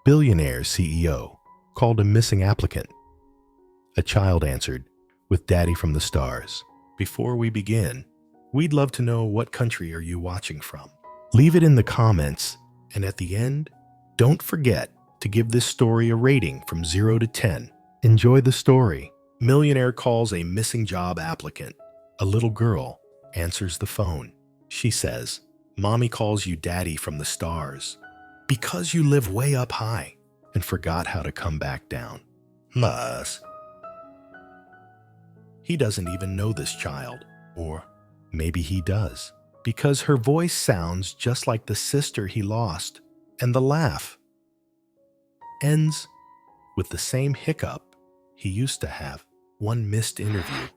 Billionaire CEO called a missing applicant. A child answered, with Daddy from the stars. Before we begin, we'd love to know what country are you watching from. Leave it in the comments, and at the end, don't forget to give this story a rating from 0 to 10. Enjoy the story. Millionaire calls a missing job applicant. A little girl answers the phone. She says, "Mommy calls you Daddy from the stars because you live way up high and forgot how to come back down." Mas. He doesn't even know this child, or maybe he does, because her voice sounds just like the sister he lost, and the laugh ends with the same hiccup he used to have. One missed interview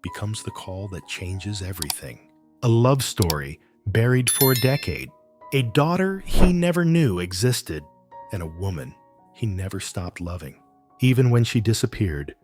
becomes the call that changes everything. A love story buried for a decade. A daughter he never knew existed, and a woman he never stopped loving, even when she disappeared,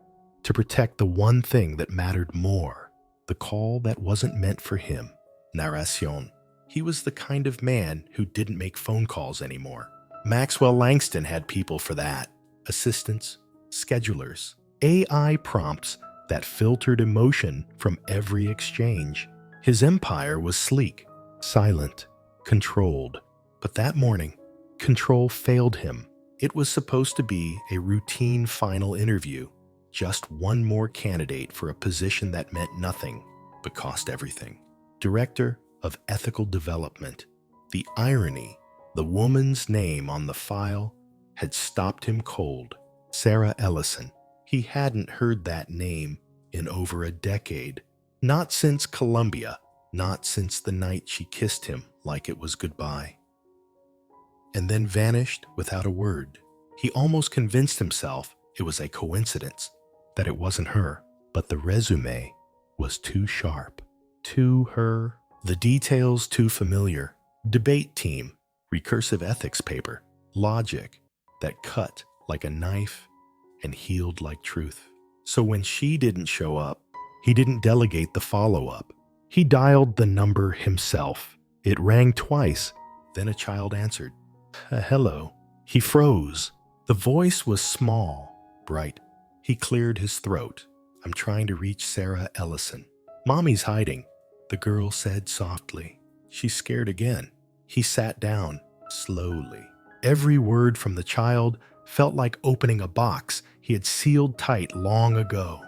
to protect the one thing that mattered more, the call that wasn't meant for him. Narration. He was the kind of man who didn't make phone calls anymore. Maxwell Langston had people for that. Assistants, schedulers, AI prompts that filtered emotion from every exchange. His empire was sleek, silent, controlled. But that morning, control failed him. It was supposed to be a routine final interview, just one more candidate for a position that meant nothing but cost everything. Director of Ethical Development. The irony, the woman's name on the file had stopped him cold. Sarah Ellison. He hadn't heard that name in over a decade. Not since Columbia, not since the night she kissed him like it was goodbye. And then vanished without a word. He almost convinced himself it was a coincidence, that it wasn't her, but the resume was too sharp, too her, the details too familiar. Debate team, recursive ethics paper, logic that cut like a knife and healed like truth. So when she didn't show up, he didn't delegate the follow-up. He dialed the number himself. It rang twice, then a child answered. Hello. He froze. The voice was small, bright. He cleared his throat. "I'm trying to reach Sarah Ellison." "Mommy's hiding," the girl said softly. She's scared again. He sat down, slowly. Every word from the child felt like opening a box he had sealed tight long ago.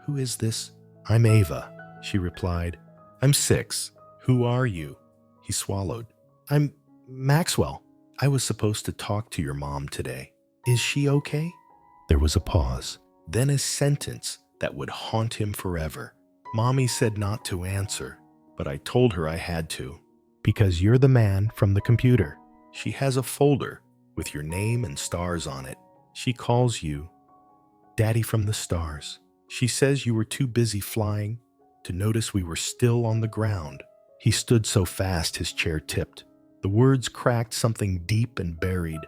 "Who is this?" "I'm Ava," she replied. "I'm 6. Who are you?" He swallowed. "I'm Maxwell. I was supposed to talk to your mom today. Is she okay?" There was a pause, then a sentence that would haunt him forever. "Mommy said not to answer, but I told her I had to. Because you're the man from the computer. She has a folder with your name and stars on it. She calls you Daddy from the stars. She says you were too busy flying to notice we were still on the ground." He stood so fast his chair tipped. The words cracked something deep and buried.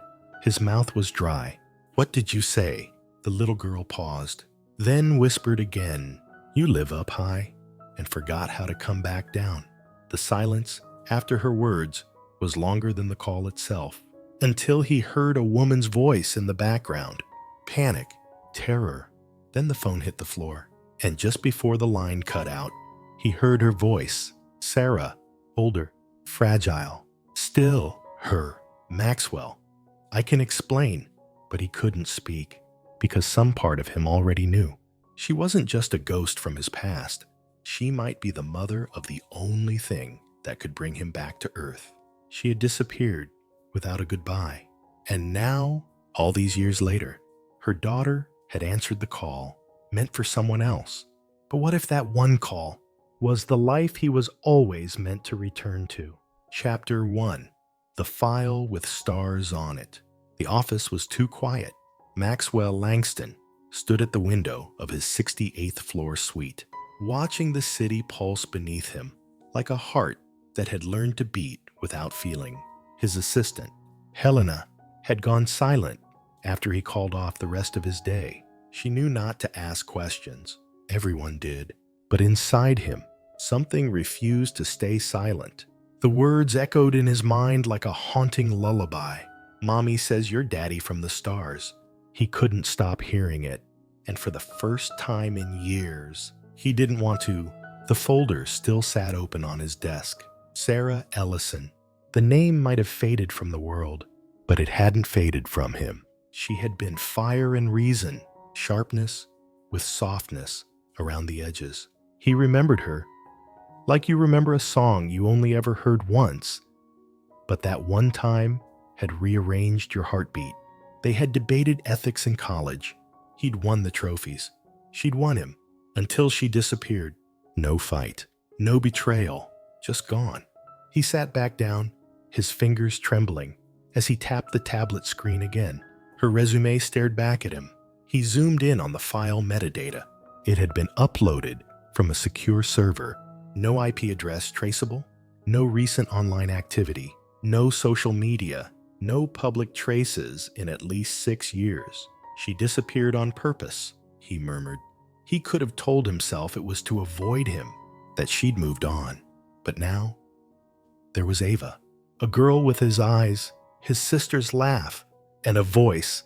His mouth was dry. "What did you say?" The little girl paused, then whispered again, "You live up high," and forgot how to come back down. The silence after her words was longer than the call itself, until he heard a woman's voice in the background. Panic, terror. Then the phone hit the floor, and just before the line cut out, he heard her voice. Sarah, older, fragile, still her. Maxwell. I can explain, but he couldn't speak, because some part of him already knew. She wasn't just a ghost from his past. She might be the mother of the only thing that could bring him back to Earth. She had disappeared without a goodbye. And now, all these years later, her daughter had answered the call, meant for someone else. But what if that one call was the life he was always meant to return to? Chapter 1. The file with stars on it. The office was too quiet. Maxwell Langston stood at the window of his 68th floor suite, watching the city pulse beneath him like a heart that had learned to beat without feeling. His assistant, Helena, had gone silent after he called off the rest of his day. She knew not to ask questions. Everyone did. But inside him, something refused to stay silent. The words echoed in his mind like a haunting lullaby. Mommy says you're daddy from the stars. He couldn't stop hearing it, and for the first time in years, he didn't want to. The folder still sat open on his desk. Sarah Ellison. The name might have faded from the world, but it hadn't faded from him. She had been fire and reason, sharpness with softness around the edges. He remembered her, like you remember a song you only ever heard once, but that one time had rearranged your heartbeat. They had debated ethics in college. He'd won the trophies. She'd won him, until she disappeared. No fight, no betrayal, just gone. He sat back down, his fingers trembling, as he tapped the tablet screen again. Her resume stared back at him. He zoomed in on the file metadata. It had been uploaded from a secure server. No IP address traceable, no recent online activity, no social media, no public traces in at least 6 years. She disappeared on purpose, he murmured. He could have told himself it was to avoid him, that she'd moved on. But now, there was Ava, a girl with his eyes, his sister's laugh, and a voice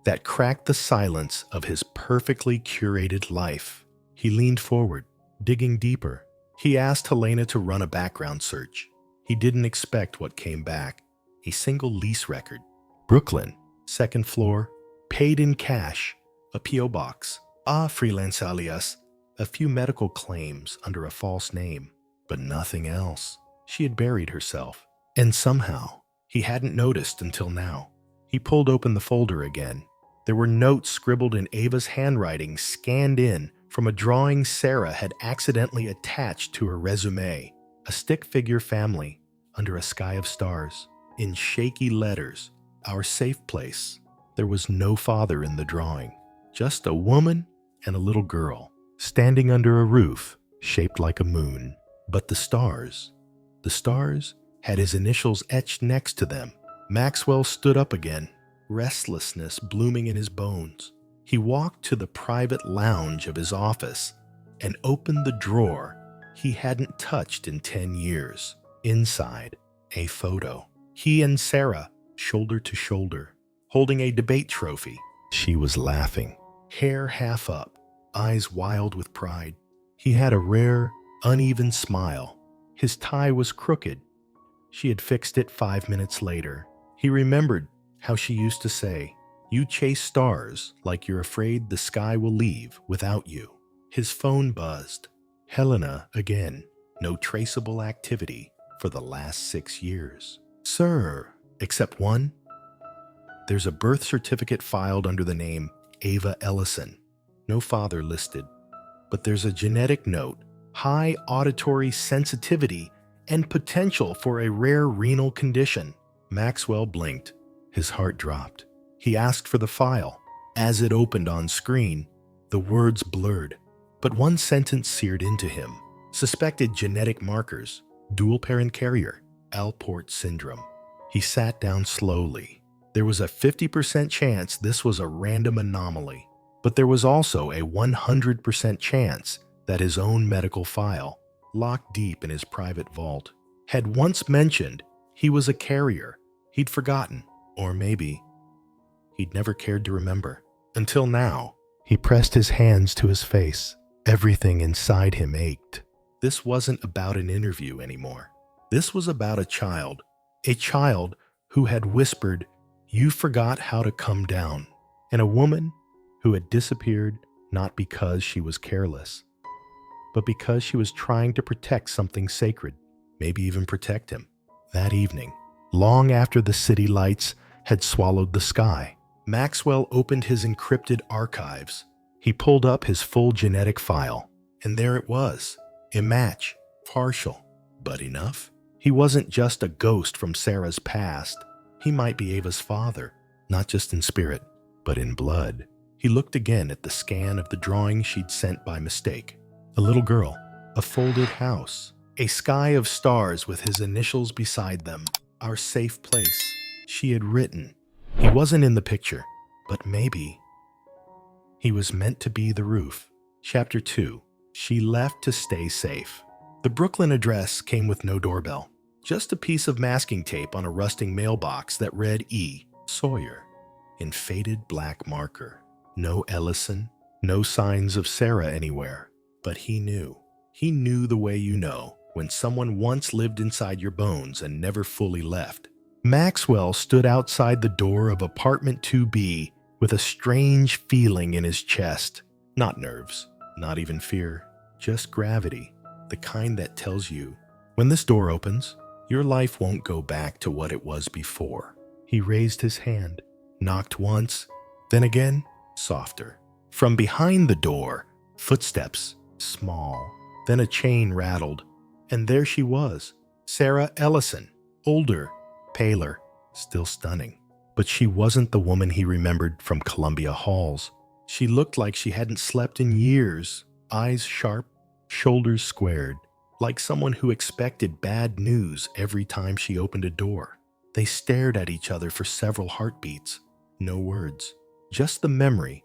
that cracked the silence of his perfectly curated life. He leaned forward, digging deeper. He asked Helena to run a background search. He didn't expect what came back. A single lease record. Brooklyn, 2nd floor, paid in cash, a P.O. box, a freelance alias, a few medical claims under a false name, but nothing else. She had buried herself, and somehow he hadn't noticed until now. He pulled open the folder again. There were notes scribbled in Ava's handwriting scanned in from a drawing Sarah had accidentally attached to her resume. A stick figure family under a sky of stars. In shaky letters, our safe place. There was no father in the drawing, just a woman and a little girl standing under a roof shaped like a moon. But the stars had his initials etched next to them. Maxwell stood up again, restlessness blooming in his bones. He walked to the private lounge of his office and opened the drawer he hadn't touched in 10 years. Inside, a photo. He and Sarah, shoulder to shoulder, holding a debate trophy. She was laughing, hair half up, eyes wild with pride. He had a rare, uneven smile. His tie was crooked. She had fixed it 5 minutes later. He remembered how she used to say, "You chase stars like you're afraid the sky will leave without you." His phone buzzed. Helena again. No traceable activity for the last 6 years. "Sir, except one. There's a birth certificate filed under the name Ava Ellison. No father listed. But there's a genetic note, high auditory sensitivity, and potential for a rare renal condition." Maxwell blinked. His heart dropped. He asked for the file. As it opened on screen, the words blurred. But one sentence seared into him. Suspected genetic markers, dual parent carrier, Alport syndrome. He sat down slowly. There was a 50% chance this was a random anomaly, but there was also a 100% chance that his own medical file, locked deep in his private vault, had once mentioned he was a carrier. He'd forgotten, or maybe he'd never cared to remember. Until now, he pressed his hands to his face. Everything inside him ached. This wasn't about an interview anymore. This was about a child who had whispered, "You forgot how to come down," and a woman who had disappeared not because she was careless, but because she was trying to protect something sacred, maybe even protect him. That evening, long after the city lights had swallowed the sky, Maxwell opened his encrypted archives. He pulled up his full genetic file, and there it was, a match, partial, but enough. He wasn't just a ghost from Sarah's past. He might be Ava's father, not just in spirit, but in blood. He looked again at the scan of the drawing she'd sent by mistake. A little girl, a folded house, a sky of stars with his initials beside them. Our safe place, she had written. He wasn't in the picture, but maybe he was meant to be the roof. Chapter 2. She left to stay safe. The Brooklyn address came with no doorbell, just a piece of masking tape on a rusting mailbox that read E. Sawyer in faded black marker. No Ellison, no signs of Sarah anywhere. But he knew. He knew the way you know when someone once lived inside your bones and never fully left. Maxwell stood outside the door of apartment 2B with a strange feeling in his chest. Not nerves, not even fear, just gravity. The kind that tells you, when this door opens, your life won't go back to what it was before. He raised his hand, knocked once, then again, softer. From behind the door, footsteps, small. Then a chain rattled, and there she was, Sarah Ellison, older, paler, still stunning. But she wasn't the woman he remembered from Columbia Halls. She looked like she hadn't slept in years, eyes sharp, shoulders squared, like someone who expected bad news every time she opened a door. They stared at each other for several heartbeats. No words, just the memory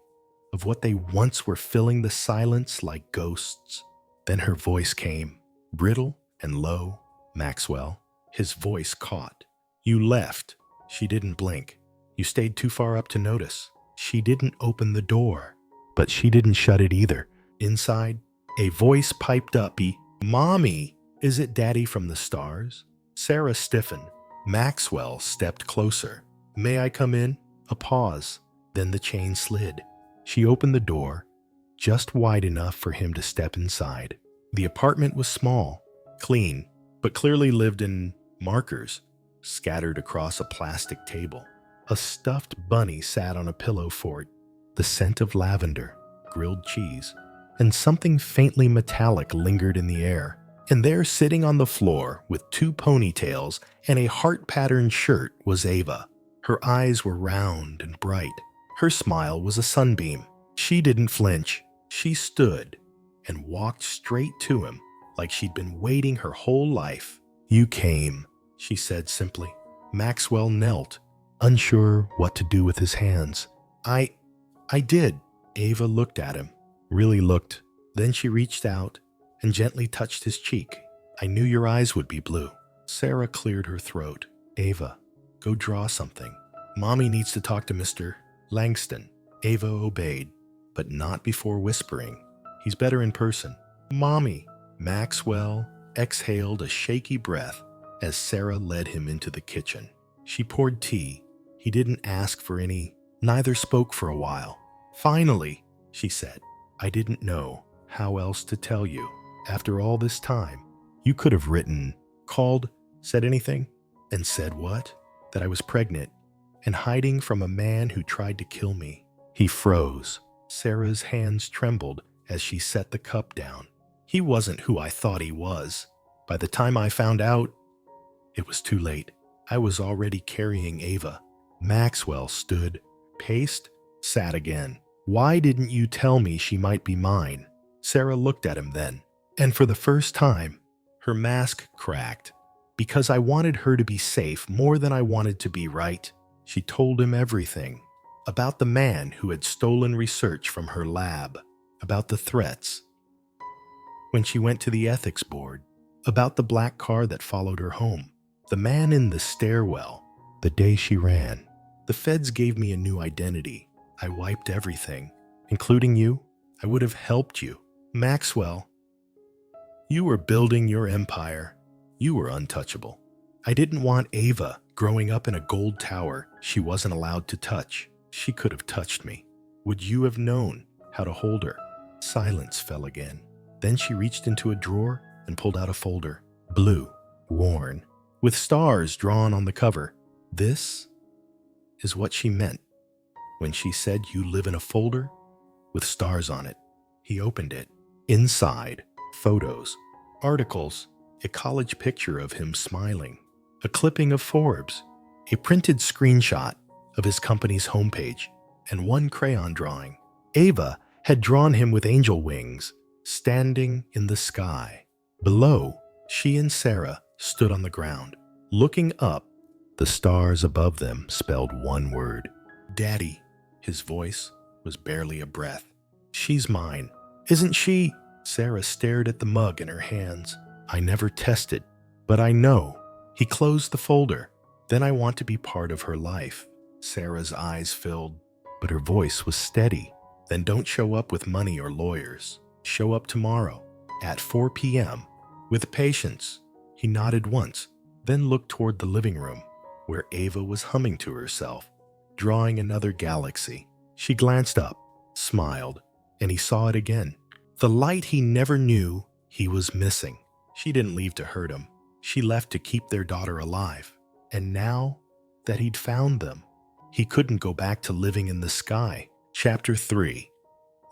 of what they once were, filling the silence like ghosts. Then her voice came, brittle and low. Maxwell. His voice caught. You left. She didn't blink. You stayed too far up to notice. She didn't open the door, but she didn't shut it either. Inside, a voice piped up, Mommy, is it Daddy from the stars? Sarah stiffened. Maxwell stepped closer. May I come in? A pause. Then the chain slid. She opened the door, just wide enough for him to step inside. The apartment was small, clean, but clearly lived in markers scattered across a plastic table. A stuffed bunny sat on a pillow fort. The scent of lavender, grilled cheese, and something faintly metallic lingered in the air. And there, sitting on the floor with two ponytails and a heart-patterned shirt, was Ava. Her eyes were round and bright. Her smile was a sunbeam. She didn't flinch. She stood and walked straight to him like she'd been waiting her whole life. You came, she said simply. Maxwell knelt, unsure what to do with his hands. I did. Ava looked at him, really looked. Then she reached out and gently touched his cheek. I knew your eyes would be blue. Sarah cleared her throat. Ava, go draw something. Mommy needs to talk to Mr. Langston. Ava obeyed, but not before whispering. He's better in person. Mommy. Maxwell exhaled a shaky breath as Sarah led him into the kitchen. She poured tea. He didn't ask for any. Neither spoke for a while. Finally, she said, I didn't know how else to tell you. After all this time, you could have written, called, said anything. And said what? That I was pregnant and hiding from a man who tried to kill me. He froze. Sarah's hands trembled as she set the cup down. He wasn't who I thought he was. By the time I found out, it was too late. I was already carrying Ava. Maxwell stood, paced, sat again. Why didn't you tell me she might be mine? Sarah looked at him then, and for the first time, her mask cracked. Because I wanted her to be safe more than I wanted to be right. She told him everything. About the man who had stolen research from her lab. About the threats when she went to the ethics board. About the black car that followed her home. The man in the stairwell. The day she ran. The feds gave me a new identity. I wiped everything, including you. I would have helped you. Maxwell, you were building your empire. You were untouchable. I didn't want Ava growing up in a gold tower she wasn't allowed to touch. She could have touched me. Would you have known how to hold her? Silence fell again. Then she reached into a drawer and pulled out a folder. Blue, worn, with stars drawn on the cover. This is what she meant when she said you live in a folder with stars on it. He opened it. Inside, photos, articles, a college picture of him smiling, a clipping of Forbes, a printed screenshot of his company's homepage, and one crayon drawing. Ava had drawn him with angel wings, standing in the sky. Below, she and Sarah stood on the ground. Looking up, the stars above them spelled one word. Daddy. His voice was barely a breath. She's mine. Isn't she? Sarah stared at the mug in her hands. I never tested, but I know. He closed the folder. Then I want to be part of her life. Sarah's eyes filled, but her voice was steady. Then don't show up with money or lawyers. Show up tomorrow at 4 p.m. with patience. He nodded once, then looked toward the living room, where Ava was humming to herself, drawing another galaxy. She glanced up, smiled, and he saw it again. The light he never knew he was missing. She didn't leave to hurt him. She left to keep their daughter alive. And now that he'd found them, he couldn't go back to living in the sky. Chapter 3.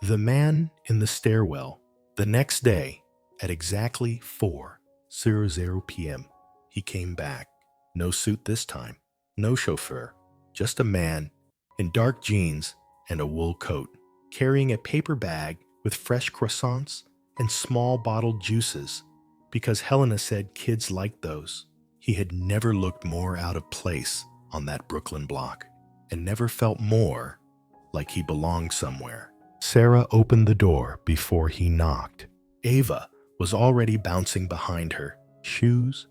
The Man in the Stairwell. The next day, at exactly 4:00 p.m., he came back. No suit this time, no chauffeur, just a man in dark jeans and a wool coat, carrying a paper bag with fresh croissants and small bottled juices, because Helena said kids liked those. He had never looked more out of place on that Brooklyn block, and never felt more like he belonged somewhere. Sarah opened the door before he knocked. Ava was already bouncing behind her, shoes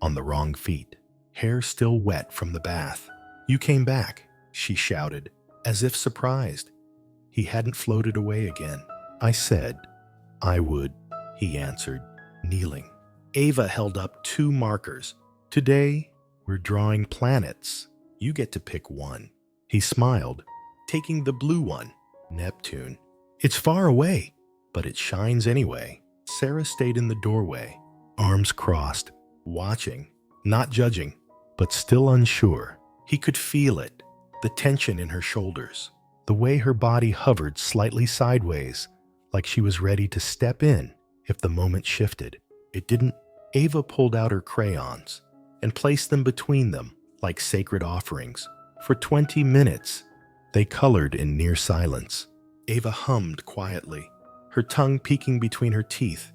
on the wrong feet, hair still wet from the bath. "You came back," she shouted, as if surprised. He hadn't floated away again. "I said I would," he answered, kneeling. Ava held up 2 markers. "Today, we're drawing planets. You get to pick one." He smiled, taking the blue one, Neptune. "It's far away, but it shines anyway." Sarah stayed in the doorway, arms crossed, watching, not judging, but still unsure. He could feel it, the tension in her shoulders, the way her body hovered slightly sideways, like she was ready to step in if the moment shifted. It didn't. Ava pulled out her crayons and placed them between them like sacred offerings. For 20 minutes, they colored in near silence. Ava hummed quietly, her tongue peeking between her teeth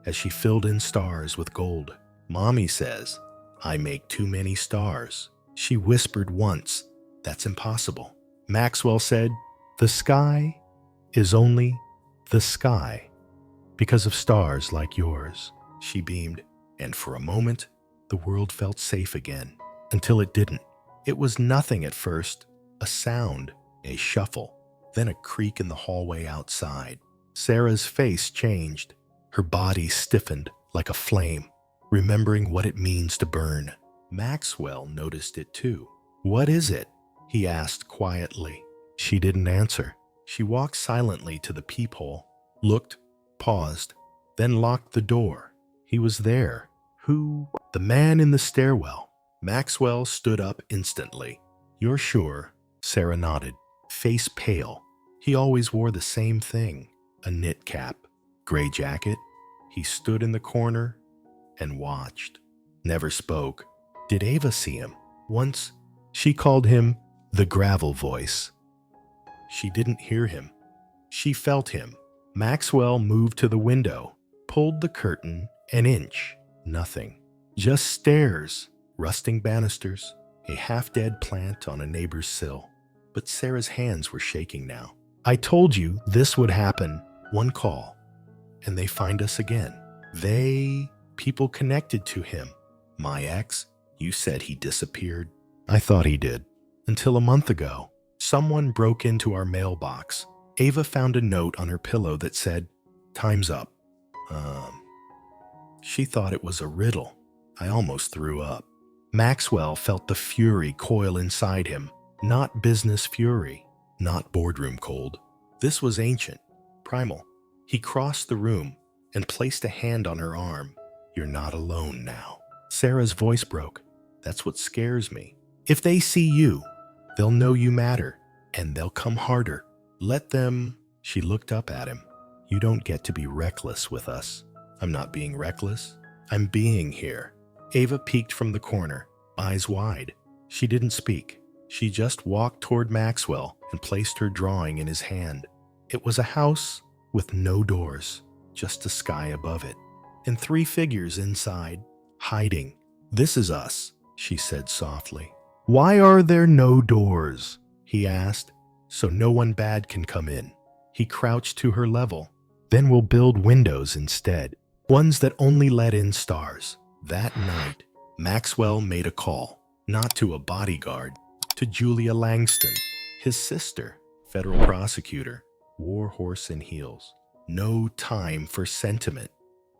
as she filled in stars with gold. "Mommy says I make too many stars," she whispered once. "That's impossible." Maxwell said, "The sky is only the sky because of stars like yours." She beamed, and for a moment, the world felt safe again, until it didn't. It was nothing at first, a sound, a shuffle, then a creak in the hallway outside. Sarah's face changed. Her body stiffened like a flame, remembering what it means to burn. Maxwell noticed it too. "What is it?" he asked quietly. She didn't answer. She walked silently to the peephole, looked, paused, then locked the door. He was there. Who? The man in the stairwell. Maxwell stood up instantly. "You're sure?" Sarah nodded, face pale. He always wore the same thing, a knit cap, gray jacket. He stood in the corner and watched. Never spoke. Did Ava see him? Once, she called him the gravel voice. She didn't hear him. She felt him. Maxwell moved to the window, pulled the curtain an inch. Nothing. Just stairs, rusting banisters, a half-dead plant on a neighbor's sill. But Sarah's hands were shaking now. "I told you this would happen. One call, and they find us again." People connected to him. "My ex, you said he disappeared." "I thought he did. Until a month ago, someone broke into our mailbox. Ava found a note on her pillow that said, 'Time's up.' She thought it was a riddle. I almost threw up." Maxwell felt the fury coil inside him. Not business fury, not boardroom cold. This was ancient, primal. He crossed the room and placed a hand on her arm. "You're not alone now." Sarah's voice broke. "That's what scares me. If they see you, they'll know you matter, and they'll come harder. Let them." She looked up at him. "You don't get to be reckless with us." "I'm not being reckless. I'm being here." Ava peeked from the corner, eyes wide. She didn't speak. She just walked toward Maxwell and placed her drawing in his hand. It was a house with no doors, just a sky above it, and 3 figures inside, hiding. "This is us," she said softly. "Why are there no doors?" he asked. "So no one bad can come in." He crouched to her level. "Then we'll build windows instead, ones that only let in stars." That night, Maxwell made a call, not to a bodyguard, to Julia Langston, his sister, federal prosecutor, war horse in heels. No time for sentiment.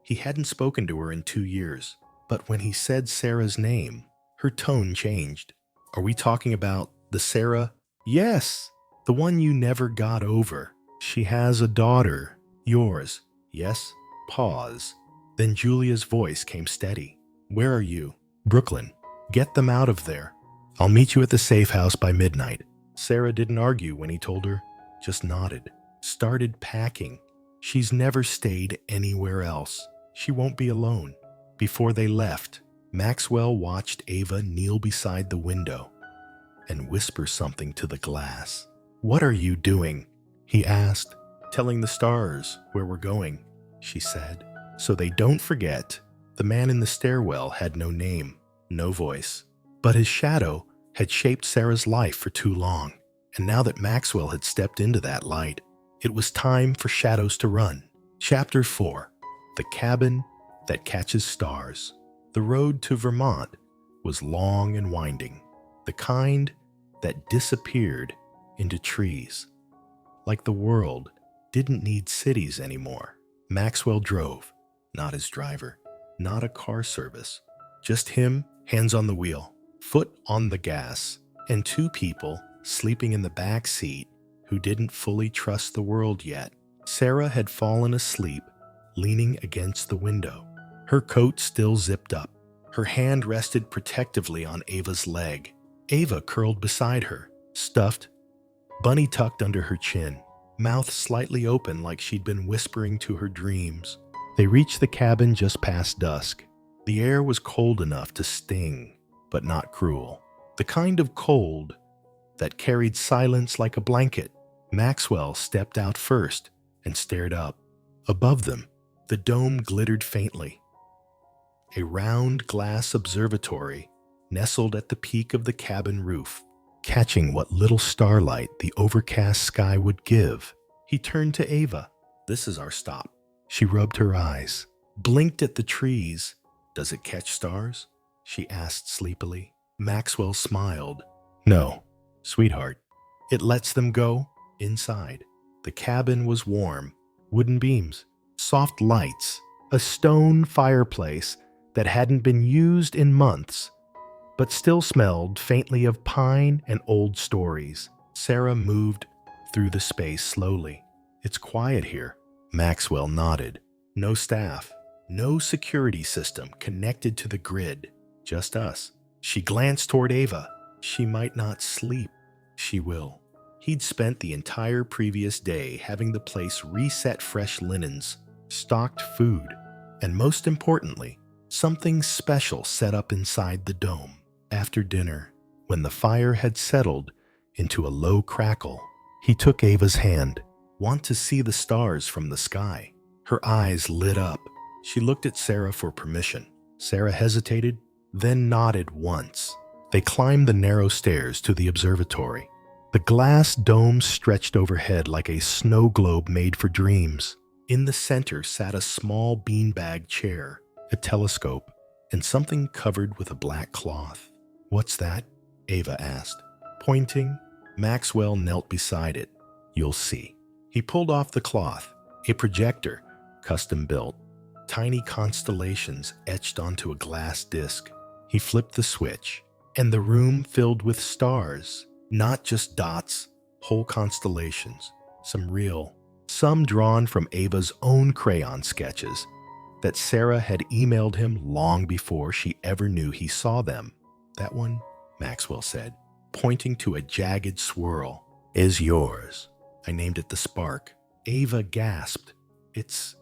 He hadn't spoken to her in 2 years, but when he said Sarah's name, her tone changed. Are we talking about the Sarah? Yes, the one you never got over. She has a daughter. Yours. Yes? Pause. Then Julia's voice came steady. Where are you? Brooklyn. Get them out of there. I'll meet you at the safe house by midnight. Sarah didn't argue when he told her, just nodded. Started packing. She's never stayed anywhere else. She won't be alone. Before they left, Maxwell watched Ava kneel beside the window and whisper something to the glass. What are you doing? He asked. Telling the stars where we're going, she said. So they don't forget, the man in the stairwell had no name, no voice. But his shadow had shaped Sarah's life for too long. And now that Maxwell had stepped into that light, it was time for shadows to run. Chapter 4. The Cabin That Catches Stars. The road to Vermont was long and winding, the kind that disappeared into trees. Like the world didn't need cities anymore. Maxwell drove, not his driver, not a car service, just him, hands on the wheel, foot on the gas, and 2 people sleeping in the back seat who didn't fully trust the world yet. Sarah had fallen asleep, leaning against the window, her coat still zipped up. Her hand rested protectively on Ava's leg. Ava curled beside her, stuffed, bunny tucked under her chin, mouth slightly open like she'd been whispering to her dreams. They reached the cabin just past dusk. The air was cold enough to sting, but not cruel. The kind of cold that carried silence like a blanket. Maxwell stepped out first and stared up. Above them, the dome glittered faintly. A round glass observatory nestled at the peak of the cabin roof, catching what little starlight the overcast sky would give. He turned to Ava. This is our stop. She rubbed her eyes, blinked at the trees. Does it catch stars? She asked sleepily. Maxwell smiled. No, sweetheart. It lets them go inside. The cabin was warm, wooden beams, soft lights, a stone fireplace that hadn't been used in months, but still smelled faintly of pine and old stories. Sarah moved through the space slowly. It's quiet here. Maxwell nodded. No staff, no security system connected to the grid, just us. She glanced toward Ava. She might not sleep. She will. He'd spent the entire previous day having the place reset fresh linens, stocked food, and most importantly, something special set up inside the dome. After dinner, when the fire had settled into a low crackle, he took Ava's hand. Want to see the stars from the sky? Her eyes lit up. She looked at Sarah for permission. Sarah hesitated, then nodded once. They climbed the narrow stairs to the observatory. The glass dome stretched overhead like a snow globe made for dreams. In the center sat a small beanbag chair, a telescope, and something covered with a black cloth. What's that? Ava asked. Pointing, Maxwell knelt beside it. You'll see. He pulled off the cloth, a projector, custom built, tiny constellations etched onto a glass disc. He flipped the switch, and the room filled with stars, not just dots, whole constellations, some real, some drawn from Ava's own crayon sketches that Sarah had emailed him long before she ever knew he saw them. That one, Maxwell said, pointing to a jagged swirl, is yours. I named it the Spark. Ava gasped. It's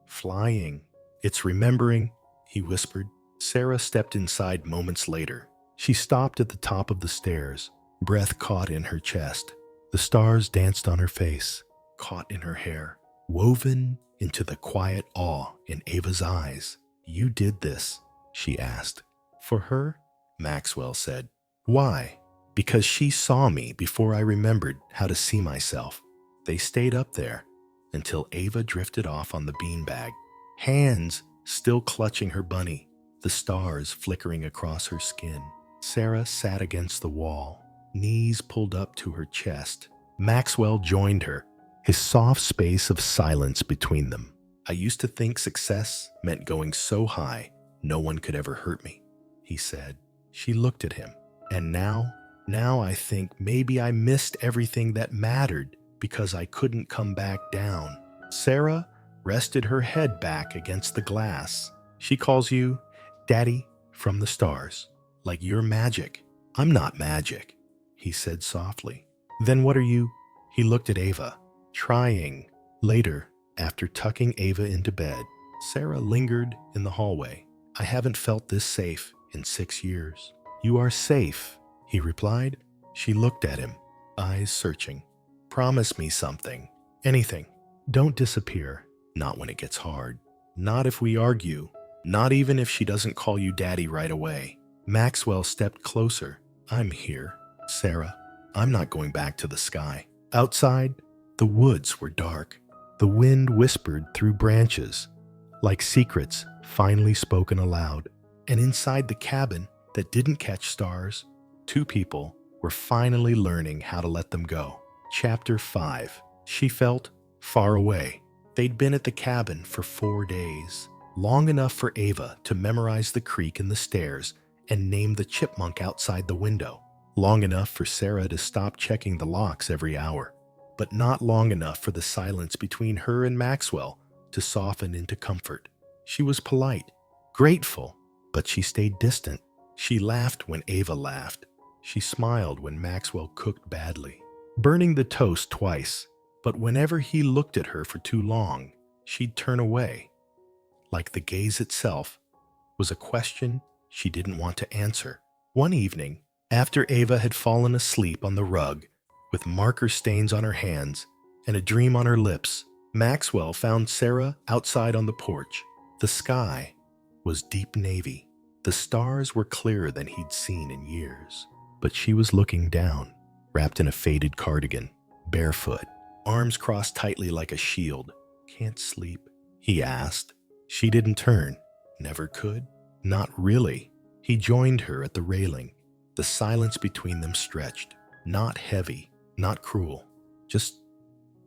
flying. It's remembering, he whispered. Sarah stepped inside moments later. She stopped at the top of the stairs, breath caught in her chest. The stars danced on her face, caught in her hair, woven into the quiet awe in Ava's eyes. You did this, she asked. For her? Maxwell said. Why? Because she saw me before I remembered how to see myself. They stayed up there until Ava drifted off on the beanbag, hands still clutching her bunny, the stars flickering across her skin. Sarah sat against the wall, knees pulled up to her chest. Maxwell joined her, his soft space of silence between them. I used to think success meant going so high no one could ever hurt me, he said. She looked at him. And now I think maybe I missed everything that mattered because I couldn't come back down. Sarah rested her head back against the glass. She calls you Daddy from the stars, like you're magic. I'm not magic, he said softly. Then what are you? He looked at Ava, trying. Later, after tucking Ava into bed, Sarah lingered in the hallway. I haven't felt this safe in 6 years. You are safe, he replied. She looked at him, eyes searching. Promise me something. Anything. Don't disappear. Not when it gets hard. Not if we argue. Not even if she doesn't call you Daddy right away. Maxwell stepped closer. I'm here, Sarah. I'm not going back to the sky. Outside, the woods were dark. The wind whispered through branches, like secrets finally spoken aloud. And inside the cabin that didn't catch stars, 2 people were finally learning how to let them go. Chapter 5. She felt far away. They'd been at the cabin for 4 days, long enough for Ava to memorize the creak in the stairs and name the chipmunk outside the window, long enough for Sarah to stop checking the locks every hour, but not long enough for the silence between her and Maxwell to soften into comfort. She was polite, grateful, but she stayed distant. She laughed when Ava laughed. She smiled when Maxwell cooked badly, burning the toast twice. But whenever he looked at her for too long, she'd turn away, like the gaze itself was a question she didn't want to answer. One evening, after Ava had fallen asleep on the rug, with marker stains on her hands and a dream on her lips, Maxwell found Sarah outside on the porch. The sky was deep navy. The stars were clearer than he'd seen in years. But she was looking down, wrapped in a faded cardigan, barefoot, arms crossed tightly like a shield. Can't sleep? He asked. She didn't turn. Never could? Not really. He joined her at the railing. The silence between them stretched. Not heavy, not cruel, just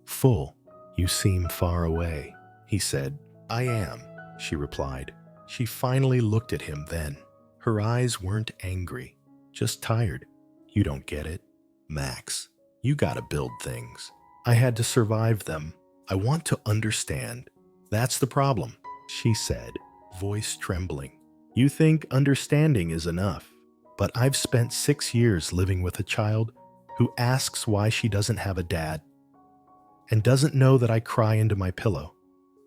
full. You seem far away, he said. I am, she replied. She finally looked at him then. Her eyes weren't angry, just tired. You don't get it, Max. You gotta build things. I had to survive them. I want to understand. That's the problem, she said, voice trembling. You think understanding is enough, but I've spent 6 years living with a child who asks why she doesn't have a dad and doesn't know that I cry into my pillow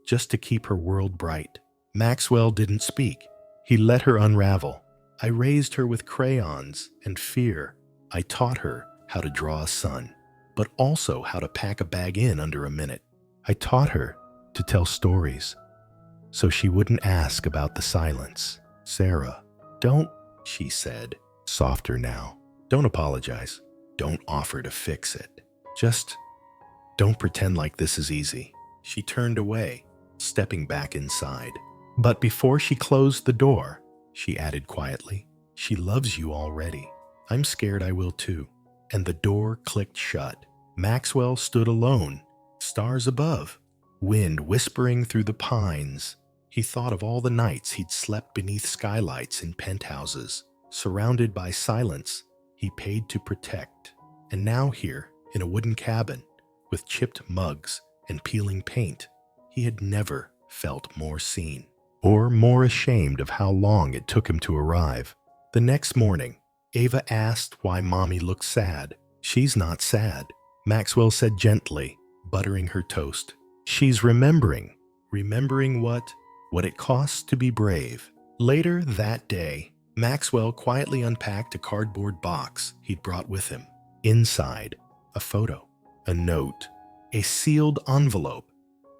just to keep her world bright. Maxwell didn't speak. He let her unravel. I raised her with crayons and fear. I taught her how to draw a sun, but also how to pack a bag in under a minute. I taught her to tell stories, so she wouldn't ask about the silence. Sarah, don't, she said, softer now. Don't apologize. Don't offer to fix it. Just don't pretend like this is easy. She turned away, stepping back inside. But before she closed the door, she added quietly, she loves you already. I'm scared I will too. And the door clicked shut. Maxwell stood alone, stars above, wind whispering through the pines. He thought of all the nights he'd slept beneath skylights in penthouses, surrounded by silence he paid to protect. And now here, in a wooden cabin, with chipped mugs and peeling paint, he had never felt more seen, or more ashamed of how long it took him to arrive. The next morning, Ava asked why Mommy looked sad. She's not sad, Maxwell said gently, buttering her toast. She's remembering what it costs to be brave. Later that day, Maxwell quietly unpacked a cardboard box he'd brought with him. Inside, a photo, a note, a sealed envelope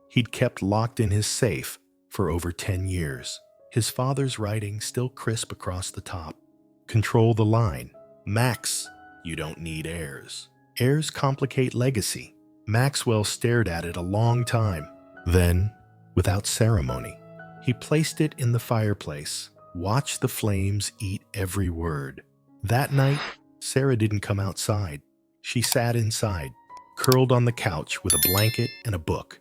he'd kept locked in his safe for over 10 years. His father's writing still crisp across the top. Control the line. Max, you don't need heirs. Heirs complicate legacy. Maxwell stared at it a long time. Then, without ceremony, he placed it in the fireplace, watched the flames eat every word. That night, Sarah didn't come outside. She sat inside, curled on the couch with a blanket and a book.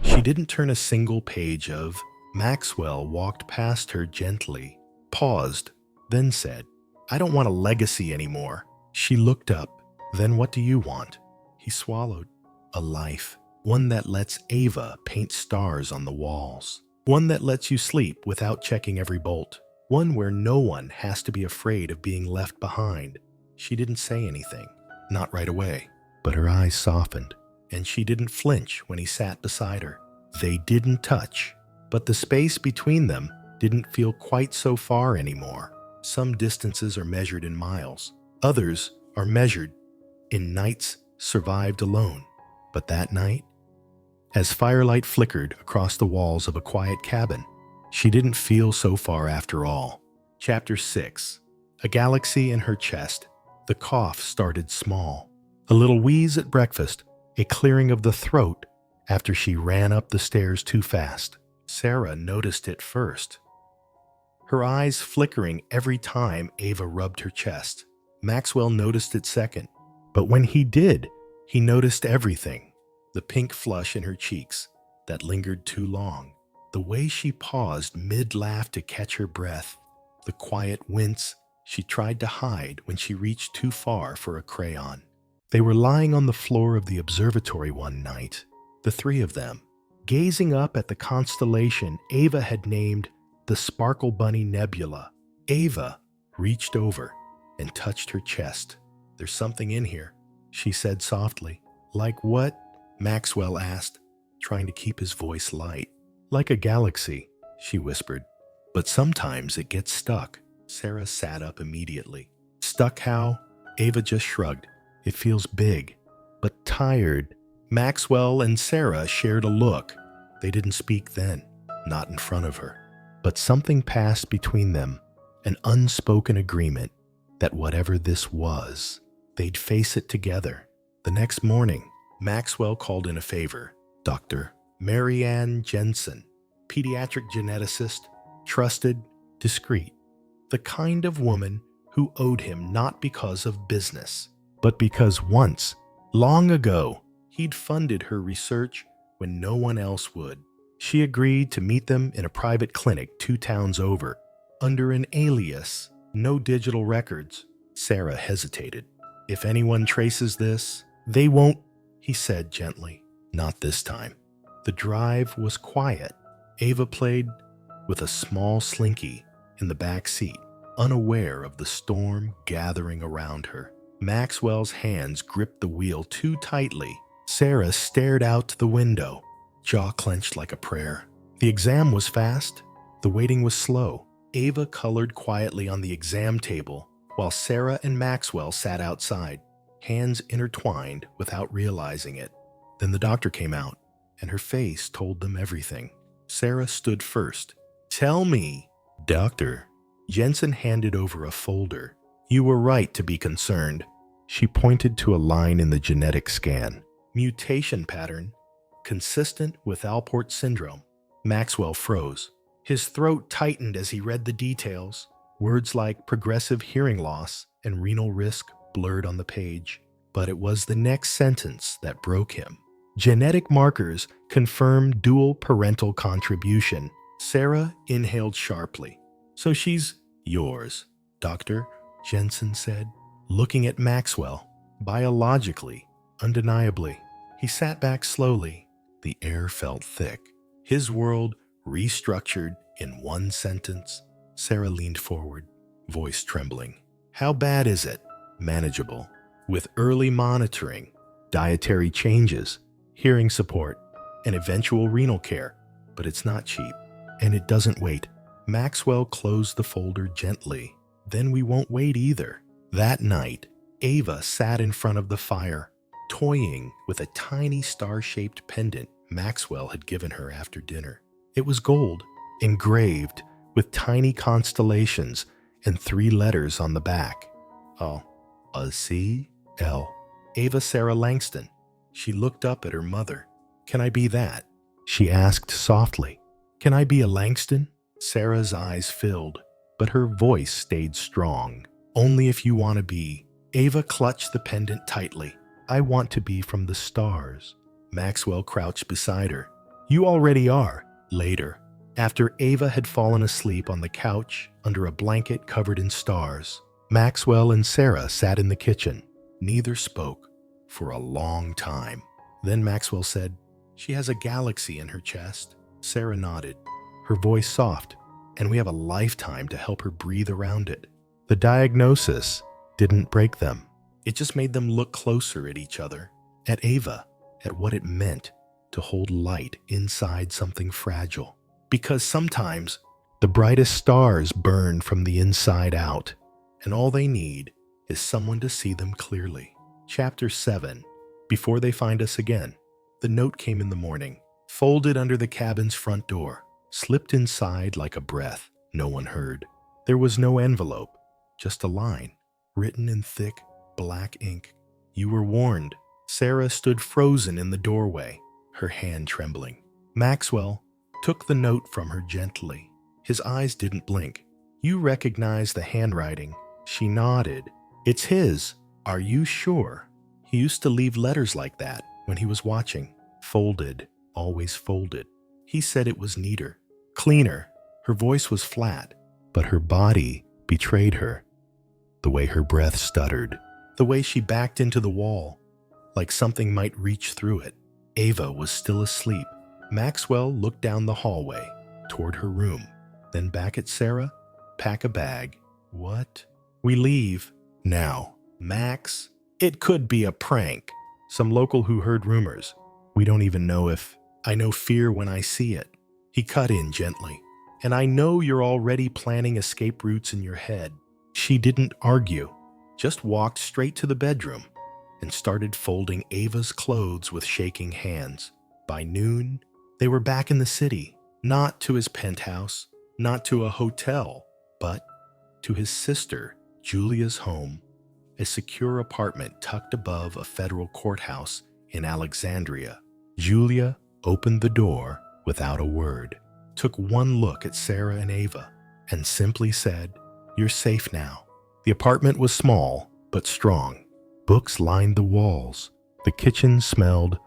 She didn't turn a single page of. Maxwell walked past her gently, paused, then said, "I don't want a legacy anymore." She looked up. "Then what do you want?" He swallowed. "A life. One that lets Ava paint stars on the walls. One that lets you sleep without checking every bolt. One where no one has to be afraid of being left behind." She didn't say anything, not right away, but her eyes softened, and she didn't flinch when he sat beside her. They didn't touch, but the space between them didn't feel quite so far anymore. Some distances are measured in miles. Others are measured in nights survived alone. But that night, as firelight flickered across the walls of a quiet cabin, she didn't feel so far after all. Chapter 6. A galaxy in her chest. The cough started small. A little wheeze at breakfast, a clearing of the throat after she ran up the stairs too fast. Sarah noticed it first, her eyes flickering every time Ava rubbed her chest. Maxwell noticed it second, but when he did, he noticed everything. The pink flush in her cheeks that lingered too long, the way she paused mid-laugh to catch her breath, the quiet wince she tried to hide when she reached too far for a crayon. They were lying on the floor of the observatory one night, the three of them, gazing up at the constellation Ava had named the Sparkle Bunny Nebula. Ava reached over and touched her chest. "There's something in here," she said softly. "Like what?" Maxwell asked, trying to keep his voice light. "Like a galaxy," she whispered. "But sometimes it gets stuck." Sarah sat up immediately. "Stuck how?" Ava just shrugged. "It feels big, but tired." Maxwell and Sarah shared a look. They didn't speak then, not in front of her. But something passed between them, an unspoken agreement that whatever this was, they'd face it together. The next morning, Maxwell called in a favor. Dr. Marianne Jensen, pediatric geneticist, trusted, discreet. The kind of woman who owed him not because of business, but because once, long ago, he'd funded her research when no one else would. She agreed to meet them in a private clinic 2 towns over, under an alias, no digital records. Sarah hesitated. "If anyone traces this, they won't," he said gently. "Not this time." The drive was quiet. Ava played with a small slinky in the back seat, unaware of the storm gathering around her. Maxwell's hands gripped the wheel too tightly. Sarah stared out the window, jaw clenched like a prayer. The exam was fast. The waiting was slow. Ava colored quietly on the exam table, while Sarah and Maxwell sat outside, hands intertwined without realizing it. Then the doctor came out, and her face told them everything. Sarah stood first. "Tell me." "Doctor." Jensen handed over a folder. "You were right to be concerned." She pointed to a line in the genetic scan. "Mutation pattern, consistent with Alport syndrome." Maxwell froze. His throat tightened as he read the details. Words like progressive hearing loss and renal risk blurred on the page. But it was the next sentence that broke him. "Genetic markers confirm dual parental contribution." Sarah inhaled sharply. "So she's yours, Doctor," Jensen said, looking at Maxwell. "Biologically, undeniably." He sat back slowly. The air felt thick. His world restructured in one sentence. Sarah leaned forward, voice trembling. "How bad is it?" "Manageable. With early monitoring, dietary changes, hearing support, and eventual renal care. But it's not cheap, and it doesn't wait." Maxwell closed the folder gently. "Then we won't wait either." That night, Ava sat in front of the fire, toying with a tiny star-shaped pendant Maxwell had given her after dinner. It was gold, engraved with tiny constellations and 3 letters on the back. "Oh, a C.L. Ava Sarah Langston." She looked up at her mother. "Can I be that?" she asked softly. "Can I be a Langston?" Sarah's eyes filled, but her voice stayed strong. "Only if you want to be Ava clutched the pendant tightly. I want to be from the stars. Maxwell crouched beside her. You already are. Later, after Ava had fallen asleep on the couch under a blanket covered in stars, Maxwell and Sarah sat in the kitchen. Neither spoke for a long time. Then Maxwell said, "She has a galaxy in her chest." Sarah nodded, her voice soft, "And we have a lifetime to help her breathe around it." The diagnosis didn't break them. It just made them look closer at each other, at Ava, at what it meant to hold light inside something fragile. Because sometimes the brightest stars burn from the inside out, and all they need is someone to see them clearly. Chapter 7. Before they find us again. The note came in the morning, folded under the cabin's front door, slipped inside like a breath no one heard. There was no envelope, just a line, written in thick, black ink. You were warned. Sarah stood frozen in the doorway, her hand trembling. Maxwell took the note from her gently. His eyes didn't blink. You recognize the handwriting. She nodded. It's his. Are you sure? He used to leave letters like that when he was watching. Folded, always folded. He said it was neater, cleaner. Her voice was flat, but her body betrayed her. The way her breath stuttered, the way she backed into the wall, like something might reach through it. Ava was still asleep. Maxwell looked down the hallway, toward her room, then back at Sarah. Pack a bag. What? We leave. Now. Max, it could be a prank. Some local who heard rumors. We don't even know if. I know fear when I see it. He cut in gently. And I know you're already planning escape routes in your head. She didn't argue, just walked straight to the bedroom and started folding Ava's clothes with shaking hands. By noon, they were back in the city, not to his penthouse, not to a hotel, but to his sister, Julia's home, a secure apartment tucked above a federal courthouse in Alexandria. Julia opened the door without a word, took one look at Sarah and Ava, and simply said, "You're safe now." The apartment was small, but strong. Books lined the walls. The kitchen smelled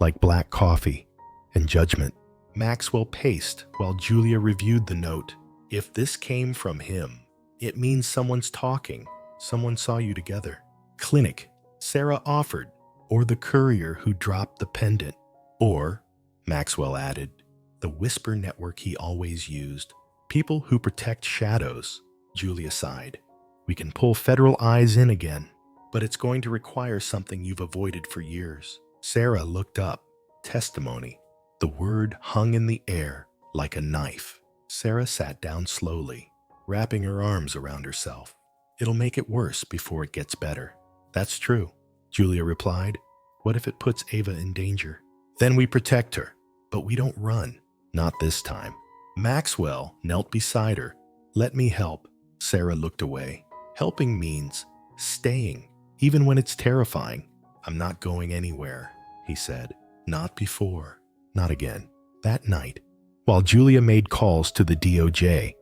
like black coffee and judgment. Maxwell paced while Julia reviewed the note. If this came from him, it means someone's talking. Someone saw you together. Clinic, Sarah offered, or the courier who dropped the pendant. Or, Maxwell added, the whisper network he always used. People who protect shadows. Julia sighed. We can pull federal eyes in again, but it's going to require something you've avoided for years. Sarah looked up. Testimony. The word hung in the air like a knife. Sarah sat down slowly, wrapping her arms around herself. It'll make it worse before it gets better. That's true, Julia replied. What if it puts Ava in danger? Then we protect her, but we don't run. Not this time. Maxwell knelt beside her. Let me help. Sarah looked away. Helping means staying, even when it's terrifying. I'm not going anywhere, he said. Not before. Not again. That night, while Julia made calls to the DOJ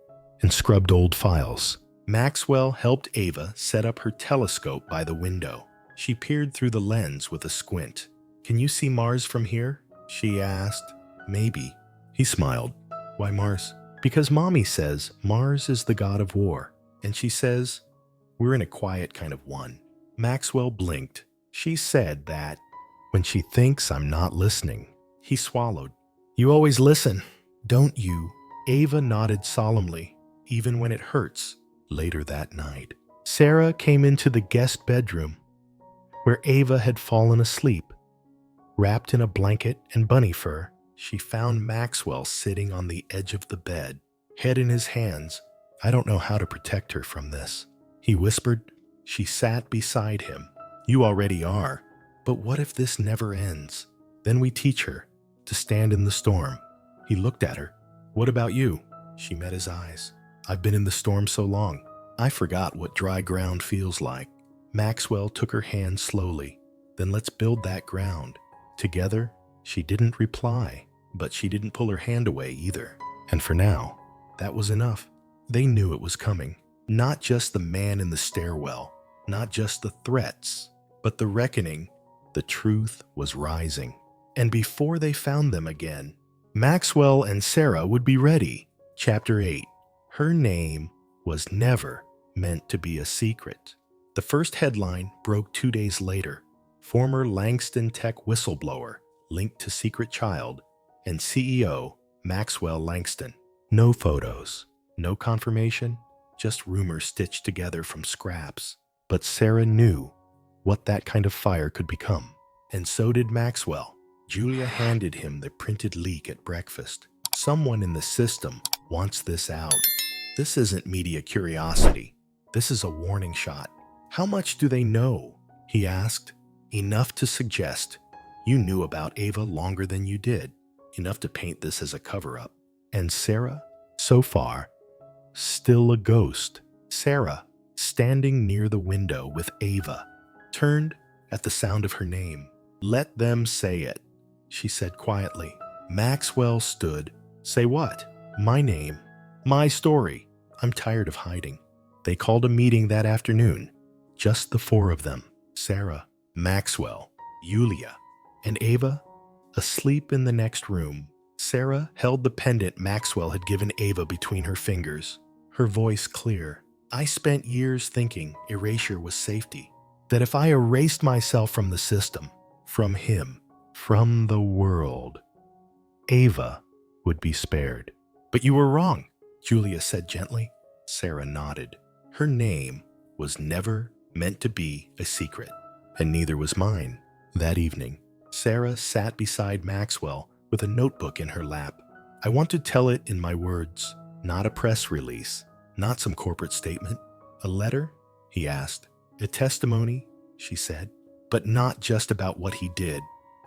and scrubbed old files, Maxwell helped Ava set up her telescope by the window. She peered through the lens with a squint. Can you see Mars from here? She asked. Maybe. He smiled. Why Mars? Because Mommy says Mars is the god of war, and she says we're in a quiet kind of one. Maxwell blinked. She said that when she thinks I'm not listening. He swallowed. You always listen, don't you? Ava nodded solemnly, even when it hurts. Later that night, Sarah came into the guest bedroom, where Ava had fallen asleep. Wrapped in a blanket and bunny fur, she found Maxwell sitting on the edge of the bed, head in his hands. I don't know how to protect her from this, he whispered. She sat beside him. You already are. But what if this never ends? Then we teach her to stand in the storm. He looked at her. What about you? She met his eyes. I've been in the storm so long, I forgot what dry ground feels like. Maxwell took her hand slowly. Then let's build that ground. Together, she didn't reply, but she didn't pull her hand away either. And for now, that was enough. They knew it was coming. Not just the man in the stairwell, not just the threats, but the reckoning. The truth was rising. And before they found them again, Maxwell and Sarah would be ready. Chapter 8. Her name was never meant to be a secret. The first headline broke 2 days later. Former Langston Tech whistleblower linked to secret child and CEO Maxwell Langston. No photos, no confirmation, just rumors stitched together from scraps. But Sarah knew what that kind of fire could become. And so did Maxwell. Julia handed him the printed leak at breakfast. Someone in the system wants this out. This isn't media curiosity. This is a warning shot. How much do they know? He asked. Enough to suggest you knew about Ava longer than you did. Enough to paint this as a cover-up. And Sarah, so far, still a ghost. Sarah, standing near the window with Ava, turned at the sound of her name. Let them say it, she said quietly. Maxwell stood. Say what? My name. My story. I'm tired of hiding. They called a meeting that afternoon. Just the four of them. Sarah, Maxwell, Julia, and Ava, asleep in the next room. Sarah held the pendant Maxwell had given Ava between her fingers, her voice clear. I spent years thinking erasure was safety. That if I erased myself from the system, from him, from the world, Ava would be spared. But you were wrong, Julia said gently. Sarah nodded. Her name was never meant to be a secret, and neither was mine. That evening, Sarah sat beside Maxwell with a notebook in her lap. I want to tell it in my words, not a press release, not some corporate statement. A letter? He asked. A testimony? She said. But not just about what he did,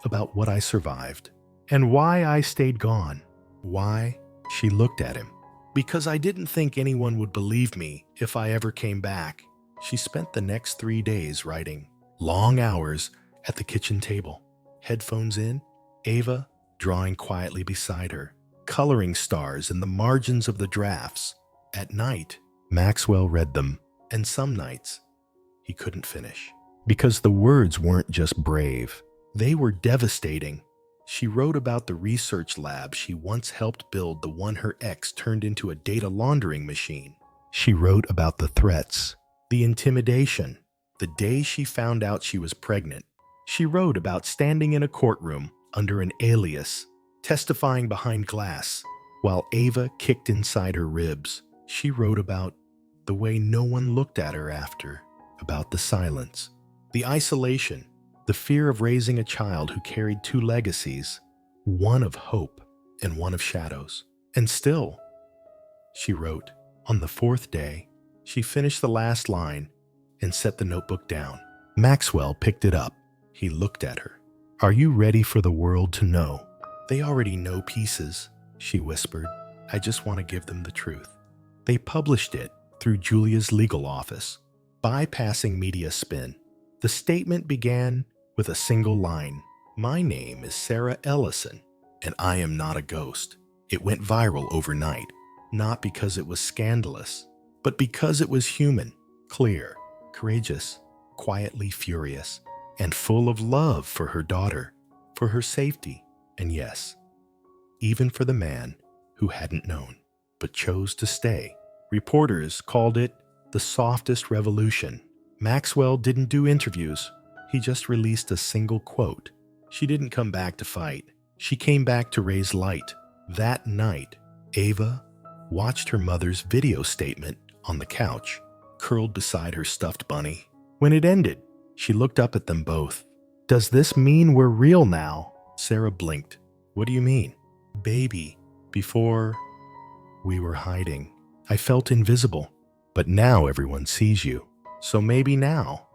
about what I survived. And why I stayed gone. Why? She looked at him. Because I didn't think anyone would believe me if I ever came back. She spent the next 3 days writing. Long hours at the kitchen table. Headphones in, Ava drawing quietly beside her, coloring stars in the margins of the drafts. At night, Maxwell read them, and some nights he couldn't finish. Because the words weren't just brave, they were devastating. She wrote about the research lab she once helped build, the one her ex turned into a data laundering machine. She wrote about the threats, the intimidation, the day she found out she was pregnant. She wrote about standing in a courtroom under an alias, testifying behind glass, while Ava kicked inside her ribs. She wrote about the way no one looked at her after, about the silence, the isolation, the fear of raising a child who carried two legacies, one of hope and one of shadows. And still, she wrote, on the fourth day, she finished the last line and set the notebook down. Maxwell picked it up. He looked at her. Are you ready for the world to know? They already know pieces, she whispered. I just want to give them the truth. They published it through Julia's legal office, bypassing media spin. The statement began with a single line. My name is Sarah Ellison, and I am not a ghost. It went viral overnight, not because it was scandalous, but because it was human, clear, courageous, quietly furious, and full of love for her daughter, for her safety, and yes, even for the man who hadn't known, but chose to stay. Reporters called it the softest revolution. Maxwell didn't do interviews. He just released a single quote. She didn't come back to fight. She came back to raise light. That night, Ava watched her mother's video statement on the couch, curled beside her stuffed bunny. When it ended, she looked up at them both. Does this mean we're real now? Sarah blinked. What do you mean? Baby, before we were hiding, I felt invisible, but now everyone sees you. So maybe now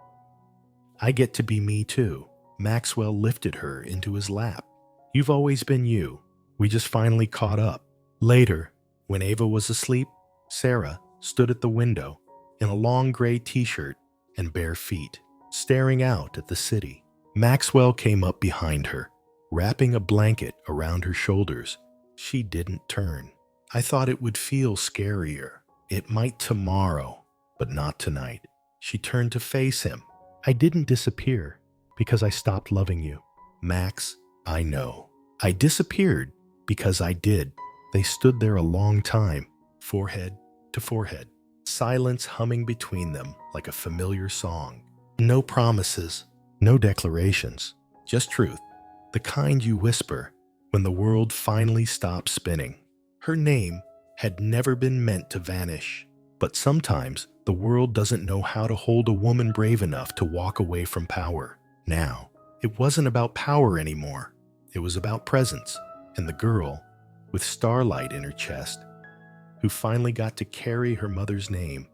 I get to be me too. Maxwell lifted her into his lap. You've always been you. We just finally caught up. Later, when Ava was asleep, Sarah stood at the window in a long gray t-shirt and bare feet, staring out at the city. Maxwell came up behind her, wrapping a blanket around her shoulders. She didn't turn. I thought it would feel scarier. It might tomorrow, but not tonight. She turned to face him. I didn't disappear because I stopped loving you. Max, I know. I disappeared because I did. They stood there a long time, forehead to forehead, silence humming between them like a familiar song. No promises, no declarations, just truth, the kind you whisper when the world finally stops spinning. Her name had never been meant to vanish, but sometimes the world doesn't know how to hold a woman brave enough to walk away from power. Now, it wasn't about power anymore. It was about presence, and the girl, with starlight in her chest, who finally got to carry her mother's name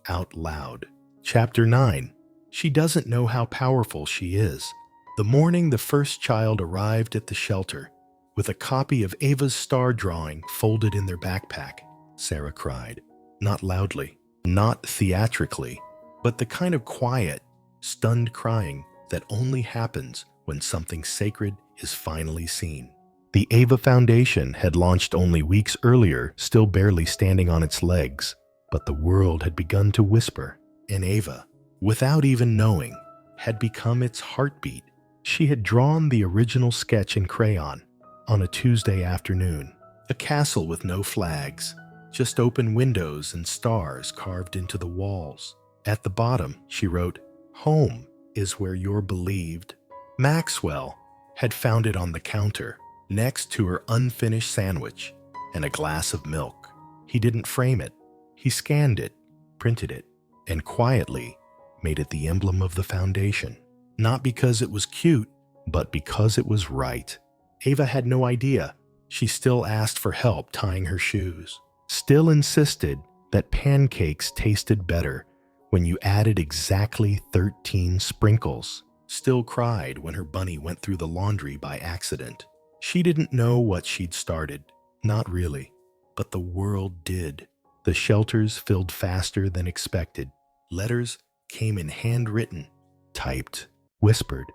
out loud. Chapter 9. She doesn't know how powerful she is. The morning the first child arrived at the shelter, with a copy of Ava's star drawing folded in their backpack, Sarah cried. Not loudly, not theatrically, but the kind of quiet, stunned crying that only happens when something sacred is finally seen. The Ava Foundation had launched only weeks earlier, still barely standing on its legs, but the world had begun to whisper, and Ava, without even knowing, had become its heartbeat. She had drawn the original sketch in crayon on a Tuesday afternoon, a castle with no flags, just open windows and stars carved into the walls. At the bottom, she wrote, "Home is where you're believed." Maxwell had found it on the counter, next to her unfinished sandwich and a glass of milk. He didn't frame it. He scanned it, printed it, and quietly made it the emblem of the foundation. Not because it was cute, but because it was right. Ava had no idea. She still asked for help tying her shoes, still insisted that pancakes tasted better when you added exactly 13 sprinkles, still cried when her bunny went through the laundry by accident. She didn't know what she'd started, not really, but the world did. The shelters filled faster than expected. Letters came in handwritten, typed, whispered,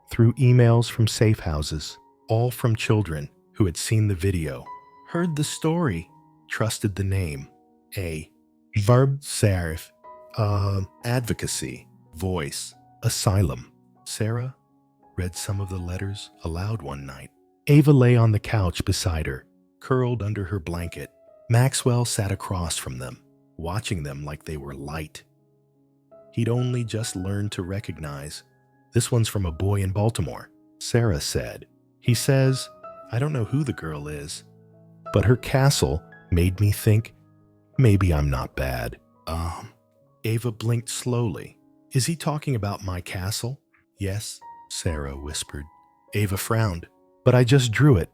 through emails from safe houses, all from children who had seen the video, heard the story, trusted the name. A verb serif, advocacy, voice, asylum. Sarah read some of the letters aloud one night. Ava lay on the couch beside her, curled under her blanket. Maxwell sat across from them, watching them like they were light. He'd only just learned to recognize. This one's from a boy in Baltimore, Sarah said. He says, I don't know who the girl is, but her castle made me think maybe I'm not bad. Ava blinked slowly. Is he talking about my castle? Yes, Sarah whispered. Ava frowned. But I just drew it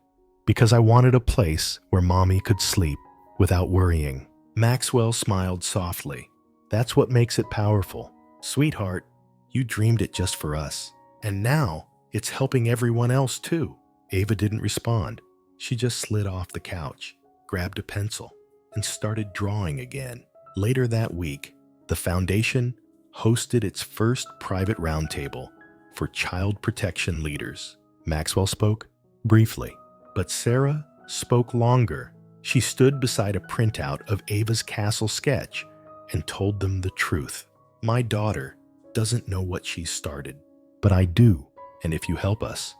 because I wanted a place where Mommy could sleep without worrying. Maxwell smiled softly. That's what makes it powerful. Sweetheart, you dreamed it just for us. And now it's helping everyone else too. Ava didn't respond. She just slid off the couch, grabbed a pencil, and started drawing again. Later that week, the foundation hosted its first private roundtable for child protection leaders. Maxwell spoke briefly, but Sarah spoke longer. She stood beside a printout of Ava's castle sketch and told them the truth. My daughter doesn't know what she's started, but I do, and if you help us,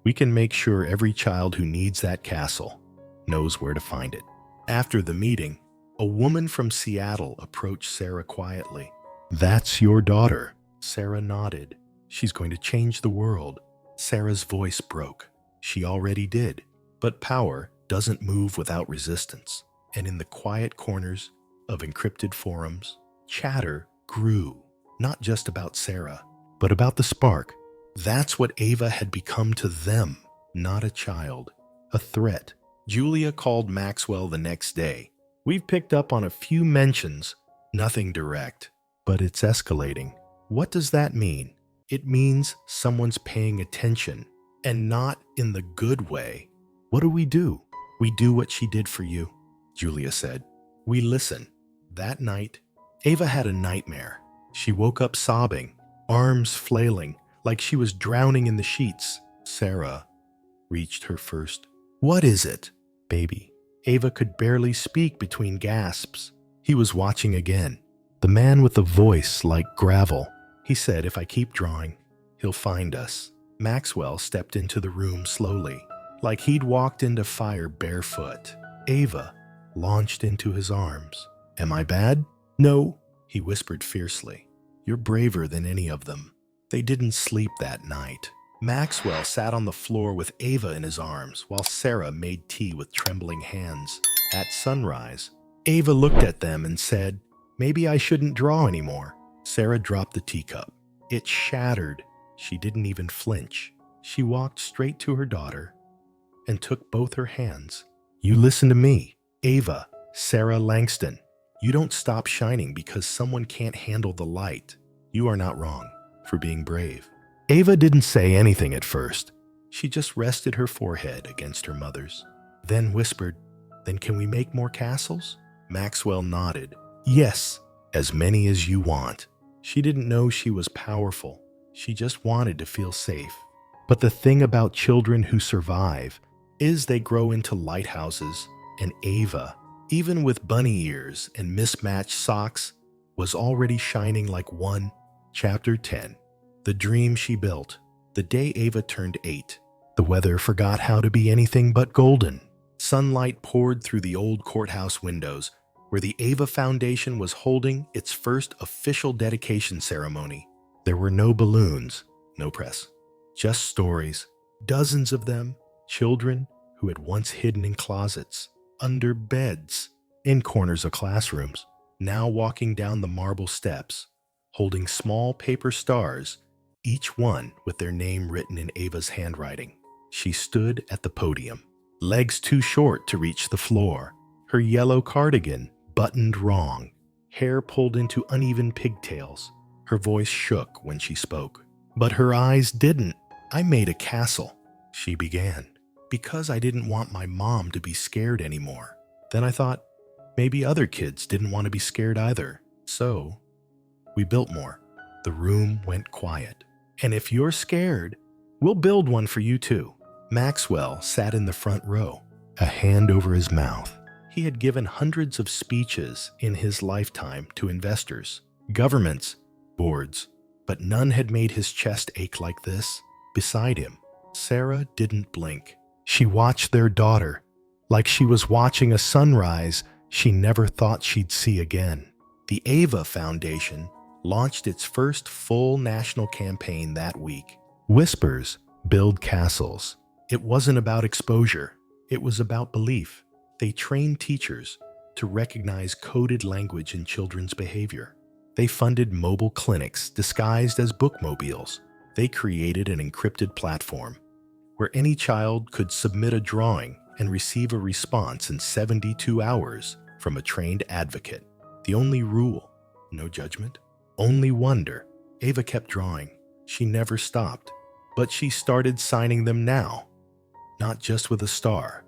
we can make sure every child who needs that castle knows where to find it. After the meeting, a woman from Seattle approached Sarah quietly. That's your daughter. Sarah nodded. She's going to change the world. Sarah's voice broke. She already did. But power doesn't move without resistance. And in the quiet corners of encrypted forums, chatter grew. Not just about Sarah, but about the spark. That's what Ava had become to them. Not a child. A threat. Julia called Maxwell the next day. We've picked up on a few mentions. Nothing direct. But it's escalating. What does that mean? It means someone's paying attention, and not in the good way. What do? We do what she did for you, Julia said. We listen. That night, Ava had a nightmare. She woke up sobbing, arms flailing, like she was drowning in the sheets. Sarah reached her first. What is it, baby? Ava could barely speak between gasps. He was watching again. The man with the voice like gravel. He said if I keep drawing, he'll find us. Maxwell stepped into the room slowly, like he'd walked into fire barefoot. Ava launched into his arms. Am I bad? No, he whispered fiercely. You're braver than any of them. They didn't sleep that night. Maxwell sat on the floor with Ava in his arms while Sarah made tea with trembling hands. At sunrise, Ava looked at them and said, maybe I shouldn't draw anymore. Sarah dropped the teacup. It shattered. She didn't even flinch. She walked straight to her daughter and took both her hands. You listen to me, Ava, Sarah Langston. You don't stop shining because someone can't handle the light. You are not wrong for being brave. Ava didn't say anything at first. She just rested her forehead against her mother's, then whispered, then can we make more castles? Maxwell nodded. Yes, as many as you want. She didn't know she was powerful. She just wanted to feel safe. But the thing about children who survive is they grow into lighthouses, and Ava, even with bunny ears and mismatched socks, was already shining like one. Chapter 10. The dream she built. The day Ava turned 8, the weather forgot how to be anything but golden. Sunlight poured through the old courthouse windows, where the Ava Foundation was holding its first official dedication ceremony. There were no balloons, no press, just stories, dozens of them, children who had once hidden in closets, under beds, in corners of classrooms, now walking down the marble steps, holding small paper stars, each one with their name written in Ava's handwriting. She stood at the podium, legs too short to reach the floor, her yellow cardigan buttoned wrong, hair pulled into uneven pigtails. Her voice shook when she spoke, but her eyes didn't. I made a castle, she began, because I didn't want my mom to be scared anymore. Then I thought, maybe other kids didn't want to be scared either. So we built more. The room went quiet. And if you're scared, we'll build one for you too. Maxwell sat in the front row, a hand over his mouth. He had given hundreds of speeches in his lifetime to investors, governments, boards, but none had made his chest ache like this. Beside him, Sarah didn't blink. She watched their daughter, like she was watching a sunrise she never thought she'd see again. The Ava Foundation launched its first full national campaign that week. Whispers build castles. It wasn't about exposure. It was about belief. They trained teachers to recognize coded language in children's behavior. They funded mobile clinics disguised as bookmobiles. They created an encrypted platform where any child could submit a drawing and receive a response in 72 hours from a trained advocate. The only rule, no judgment, only wonder. Ava kept drawing. She never stopped, but she started signing them now, not just with a star,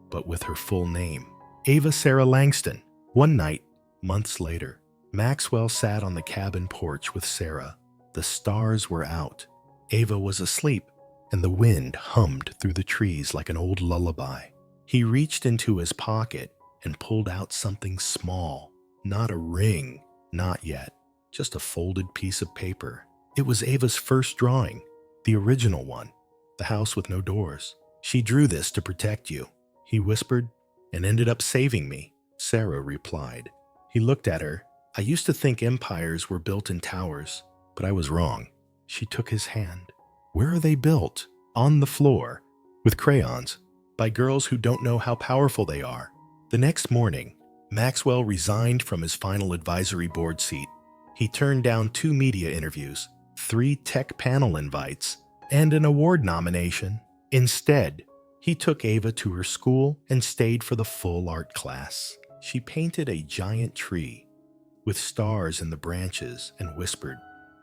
but with her full name, Ava Sarah Langston. One night, months later, Maxwell sat on the cabin porch with Sarah. The stars were out. Ava was asleep, and the wind hummed through the trees like an old lullaby. He reached into his pocket and pulled out something small. Not a ring, not yet, just a folded piece of paper. It was Ava's first drawing, the original one, the house with no doors. She drew this to protect you, he whispered, and ended up saving me, Sarah replied. He looked at her. I used to think empires were built in towers, but I was wrong. She took his hand. Where are they built? On the floor, with crayons, by girls who don't know how powerful they are. The next morning, Maxwell resigned from his final advisory board seat. He turned down 2 media interviews, 3 tech panel invites, and an award nomination. Instead, he took Ava to her school and stayed for the full art class. She painted a giant tree with stars in the branches and whispered,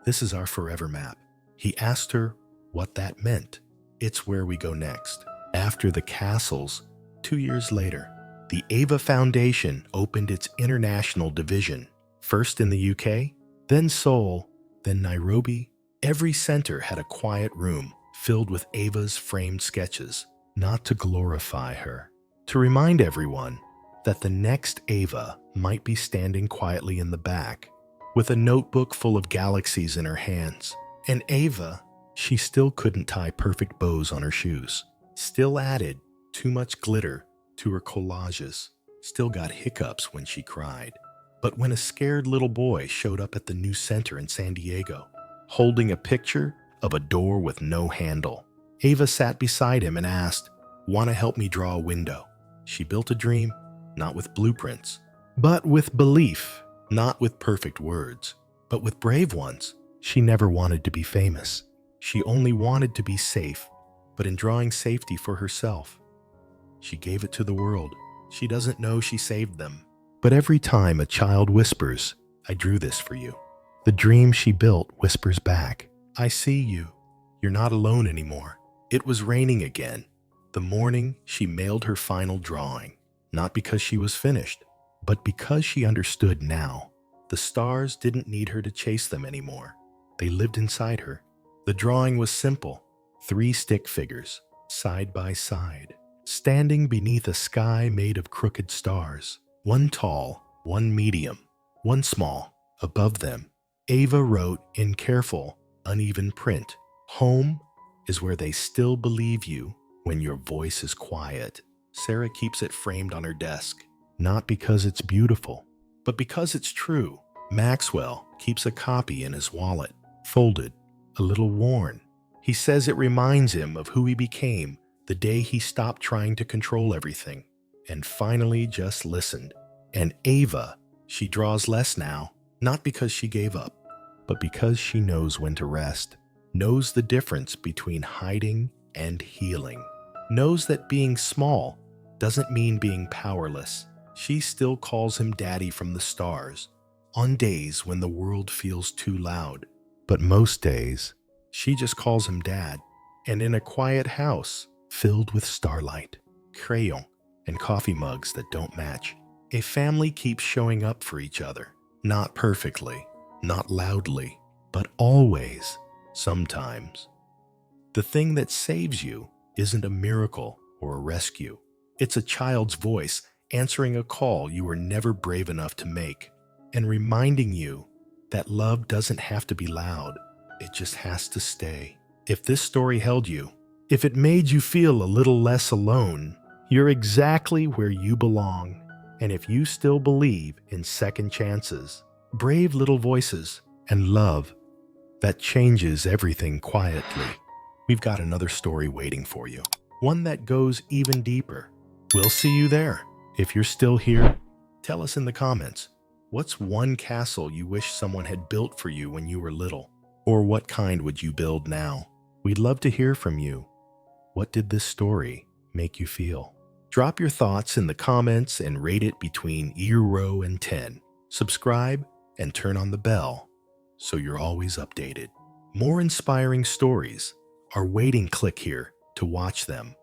"This is our forever map." He asked her what that meant. It's where we go next. After the castles, 2 years later, the Ava Foundation opened its international division, first in the UK, then Seoul, then Nairobi. Every center had a quiet room filled with Ava's framed sketches, not to glorify her, to remind everyone that the next Ava might be standing quietly in the back, with a notebook full of galaxies in her hands. And Ava, she still couldn't tie perfect bows on her shoes, still added too much glitter to her collages, still got hiccups when she cried. But when a scared little boy showed up at the new center in San Diego, holding a picture of a door with no handle, Ava sat beside him and asked, "Want to help me draw a window?" She built a dream, not with blueprints, but with belief, not with perfect words, but with brave ones. She never wanted to be famous. She only wanted to be safe, but in drawing safety for herself, she gave it to the world. She doesn't know she saved them. But every time a child whispers, "I drew this for you," the dream she built whispers back, "I see you. You're not alone anymore." It was raining again, the morning she mailed her final drawing, not because she was finished, but because she understood now. The stars didn't need her to chase them anymore. They lived inside her. The drawing was simple: 3 stick figures, side by side, standing beneath a sky made of crooked stars. One tall, one medium, one small. Above them, Ava wrote in careful, uneven print, "Home is where they still believe you when your voice is quiet." Sarah keeps it framed on her desk, not because it's beautiful, but because it's true. Maxwell keeps a copy in his wallet, folded, a little worn. He says it reminds him of who he became the day he stopped trying to control everything and finally just listened. And Ava, she draws less now, not because she gave up, but because she knows when to rest, knows the difference between hiding and healing, knows that being small doesn't mean being powerless. She still calls him Daddy from the stars on days when the world feels too loud. But most days, she just calls him Dad. And in a quiet house filled with starlight, crayon, and coffee mugs that don't match, a family keeps showing up for each other. Not perfectly, not loudly, but always, sometimes. The thing that saves you isn't a miracle or a rescue. It's a child's voice answering a call you were never brave enough to make, and reminding you that love doesn't have to be loud. It just has to stay. If this story held you, if it made you feel a little less alone, you're exactly where you belong. And if you still believe in second chances, brave little voices, and love that changes everything quietly, we've got another story waiting for you. One that goes even deeper. We'll see you there. If you're still here, tell us in the comments, what's one castle you wish someone had built for you when you were little? Or what kind would you build now? We'd love to hear from you. What did this story make you feel? Drop your thoughts in the comments and rate it between 0 and 10. Subscribe and turn on the bell so you're always updated. More inspiring stories are waiting. Click here to watch them.